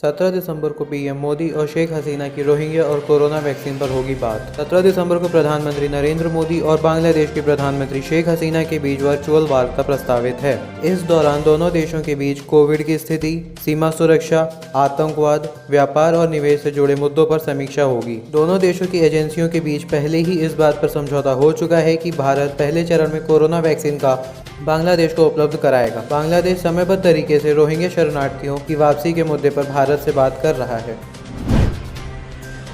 17 दिसंबर को पीएम मोदी और शेख हसीना की रोहिंग्या और कोरोना वैक्सीन पर होगी बात। 17 दिसंबर को प्रधानमंत्री नरेंद्र मोदी और बांग्लादेश की प्रधानमंत्री शेख हसीना के बीच वर्चुअल वार्ता प्रस्तावित है। इस दौरान दोनों देशों के बीच कोविड की स्थिति, सीमा सुरक्षा, आतंकवाद, व्यापार और निवेश से जुड़े मुद्दों पर समीक्षा होगी। दोनों देशों की एजेंसियों के बीच पहले ही इस बात पर समझौता हो चुका है कि भारत पहले चरण में कोरोना वैक्सीन का बांग्लादेश को उपलब्ध कराएगा। बांग्लादेश समयबद्ध तरीके से रोहिंग्या शरणार्थियों की वापसी के मुद्दे पर भारत से बात कर रहा है।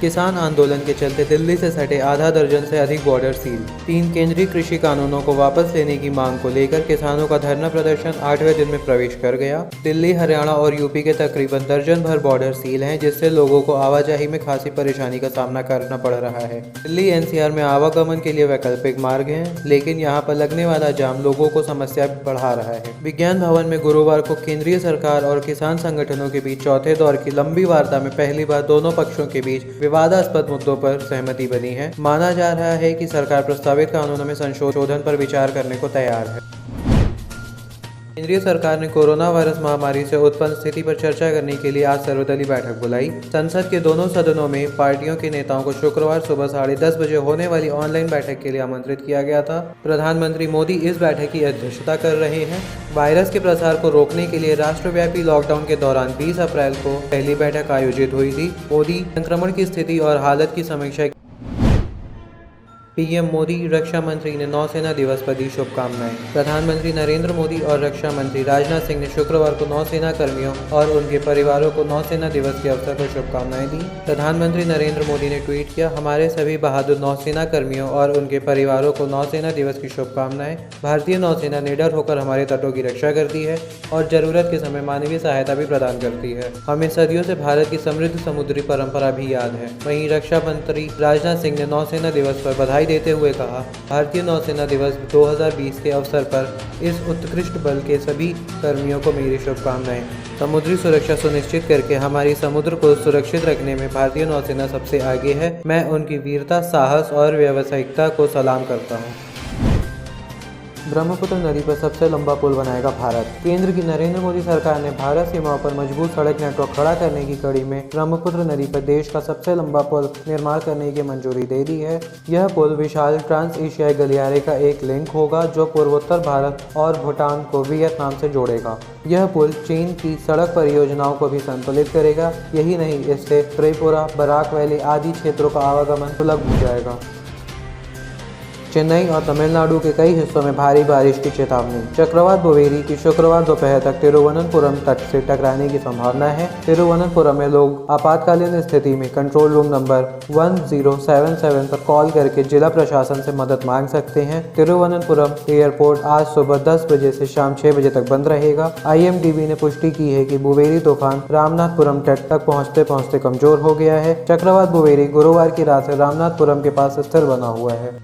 किसान आंदोलन के चलते दिल्ली से सटे आधा दर्जन से अधिक बॉर्डर सील। 3 केंद्रीय कृषि कानूनों को वापस लेने की मांग को लेकर किसानों का धरना प्रदर्शन 8वें दिन में प्रवेश कर गया। दिल्ली, हरियाणा और यूपी के तकरीबन दर्जन भर बॉर्डर सील हैं, जिससे लोगों को आवाजाही में खासी परेशानी का सामना करना पड़ रहा है। दिल्ली एनसीआर में आवागमन के लिए वैकल्पिक मार्ग हैं, लेकिन यहाँ पर लगने वाला जाम लोगों को समस्या बढ़ा रहा है। विज्ञान भवन में गुरुवार को केंद्रीय सरकार और किसान संगठनों के बीच चौथे दौर की लंबी वार्ता में पहली बार दोनों पक्षों के बीच विवादास्पद मुद्दों पर सहमति बनी है। माना जा रहा है कि सरकार प्रस्तावित कानूनों में संशोधन पर विचार करने को तैयार है। केंद्रीय सरकार ने कोरोना वायरस महामारी से उत्पन्न स्थिति पर चर्चा करने के लिए आज सर्वदलीय बैठक बुलाई। संसद के दोनों सदनों में पार्टियों के नेताओं को शुक्रवार सुबह 10:30 बजे होने वाली ऑनलाइन बैठक के लिए आमंत्रित किया गया था। प्रधानमंत्री मोदी इस बैठक की अध्यक्षता कर रहे हैं। वायरस के प्रसार को रोकने के लिए राष्ट्रव्यापी लॉकडाउन के दौरान 20 अप्रैल को पहली बैठक आयोजित हुई थी। मोदी संक्रमण की स्थिति और हालत की समीक्षा। पीएम मोदी, रक्षा मंत्री ने नौसेना दिवस पर दी शुभकामनाएं। प्रधानमंत्री नरेंद्र मोदी और रक्षा मंत्री राजनाथ सिंह ने शुक्रवार को नौसेना कर्मियों और उनके परिवारों को नौसेना दिवस के अवसर पर शुभकामनाएं दी। प्रधानमंत्री नरेंद्र मोदी ने ट्वीट किया, हमारे सभी बहादुर नौसेना कर्मियों और उनके परिवारों को नौसेना दिवस की शुभकामनाएं। भारतीय नौसेना निडर होकर हमारे तटों की रक्षा करती है और जरूरत के समय मानवीय सहायता भी प्रदान करती है। हमें सदियों से भारत की समृद्ध समुद्री परंपरा भी याद है। वहीं रक्षा मंत्री राजनाथ सिंह ने नौसेना दिवस पर बधाई देते हुए कहा, भारतीय नौसेना दिवस 2020 के अवसर पर इस उत्कृष्ट बल के सभी कर्मियों को मेरी शुभकामनाएं। समुद्री सुरक्षा सुनिश्चित करके हमारी समुद्र को सुरक्षित रखने में भारतीय नौसेना सबसे आगे है। मैं उनकी वीरता, साहस और व्यावसायिकता को सलाम करता हूँ। ब्रह्मपुत्र नदी पर सबसे लंबा पुल बनाएगा भारत। केंद्र की नरेंद्र मोदी सरकार ने भारत सीमाओं पर मजबूत सड़क नेटवर्क खड़ा करने की कड़ी में ब्रह्मपुत्र नदी पर देश का सबसे लंबा पुल निर्माण करने की मंजूरी दे दी है। यह पुल विशाल ट्रांस एशियाई गलियारे का एक लिंक होगा, जो पूर्वोत्तर भारत और भूटान को वियतनाम से जोड़ेगा। यह पुल चीन की सड़क परियोजनाओं को भी संतुलित करेगा। यही नहीं, इससे त्रिपुरा, बराक वैली आदि क्षेत्रों का आवागमन सुलभ हो जाएगा। चेन्नई और तमिलनाडु के कई हिस्सों में भारी बारिश की चेतावनी। चक्रवात बुवेरी की शुक्रवार दोपहर तक तिरुवनंतपुरम तट से टकराने की संभावना है। तिरुवनंतपुरम में लोग आपातकालीन स्थिति में कंट्रोल रूम नंबर 1077 पर कॉल करके जिला प्रशासन से मदद मांग सकते हैं। तिरुवनंतपुरम एयरपोर्ट आज सुबह 10 बजे से शाम 6 बजे तक बंद रहेगा। IMDB ने पुष्टि की है कि बुवेरी तूफान रामनाथपुरम तट तक पहुँचते पहुँचते कमजोर हो गया है। चक्रवात बुवेरी गुरुवार की रात से रामनाथपुरम के पास स्थिर बना हुआ है।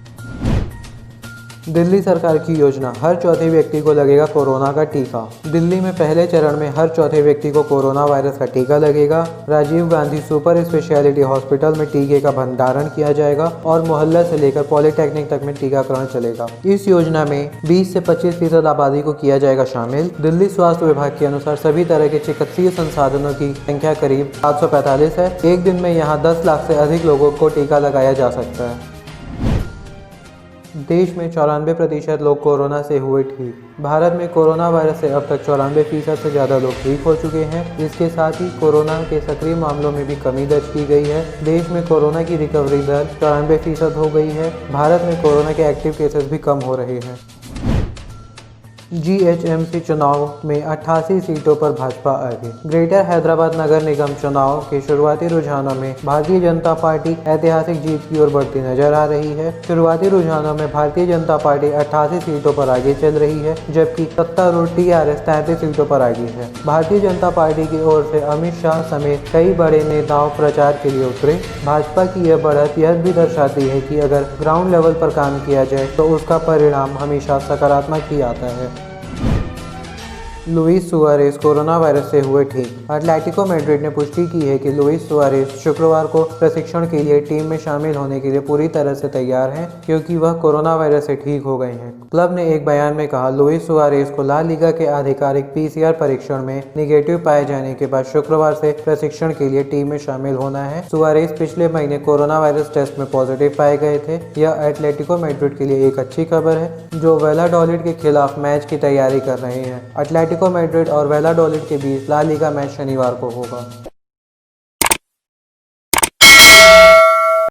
दिल्ली सरकार की योजना, हर चौथे व्यक्ति को लगेगा कोरोना का टीका। दिल्ली में पहले चरण में हर चौथे व्यक्ति को कोरोना वायरस का टीका लगेगा। Rajiv Gandhi super speciality hospital में टीके का भंडारण किया जाएगा और मोहल्ला से लेकर पॉलिटेक्निक तक में टीकाकरण चलेगा। इस योजना में 20 से 25% आबादी को किया जाएगा शामिल। दिल्ली स्वास्थ्य विभाग के अनुसार सभी तरह के चिकित्सीय संसाधनों की संख्या करीब 745 है। एक दिन में यहाँ 10 लाख से अधिक लोगों को टीका लगाया जा सकता है। देश में 94% लोग कोरोना से हुए ठीक। भारत में कोरोना वायरस से अब तक 94% से ज़्यादा लोग ठीक हो चुके हैं। इसके साथ ही कोरोना के सक्रिय मामलों में भी कमी दर्ज की गई है। देश में कोरोना की रिकवरी दर 94% हो गई है। भारत में कोरोना के एक्टिव केसेस भी कम हो रहे हैं। GHMC चुनाव में 88 सीटों पर भाजपा आगे। ग्रेटर हैदराबाद नगर निगम चुनाव के शुरुआती रुझानों में भारतीय जनता पार्टी ऐतिहासिक जीत की ओर बढ़ती नजर आ रही है। शुरुआती रुझानों में भारतीय जनता पार्टी 88 सीटों पर आगे चल रही है, जबकि सत्तारूढ़ TRS 33 सीटों पर आगे है। भारतीय जनता पार्टी की ओर से अमित शाह समेत कई बड़े नेताओं प्रचार के लिए उतरे। भाजपा की यह बढ़त यह भी दर्शाती है कि अगर ग्राउंड लेवल पर काम किया जाए तो उसका परिणाम हमेशा सकारात्मक ही आता है। लुइस सुआरेज कोरोना वायरस से हुए ठीक। एटलेटिको मैड्रिड ने पुष्टि की है कि लुइस सुआरेज शुक्रवार को प्रशिक्षण के लिए टीम में शामिल होने के लिए पूरी तरह से तैयार हैं, क्योंकि वह कोरोना वायरस से ठीक हो गए हैं। क्लब ने एक बयान में कहा, लुइस सुआरेज को ला लीगा के आधिकारिक पीसीआर परीक्षण में निगेटिव पाए जाने के बाद शुक्रवार से प्रशिक्षण के लिए टीम में शामिल होना है। सुआरेज पिछले महीने कोरोना वायरस टेस्ट में पॉजिटिव पाए गए थे। यह एटलेटिको मैड्रिड के लिए एक अच्छी खबर है, जो वैलाडोलिड के खिलाफ मैच की तैयारी कर रहे हैं। एटलेटिको मैड्रिड और वैलाडोलिड के बीच ला लीगा मैच शनिवार को होगा।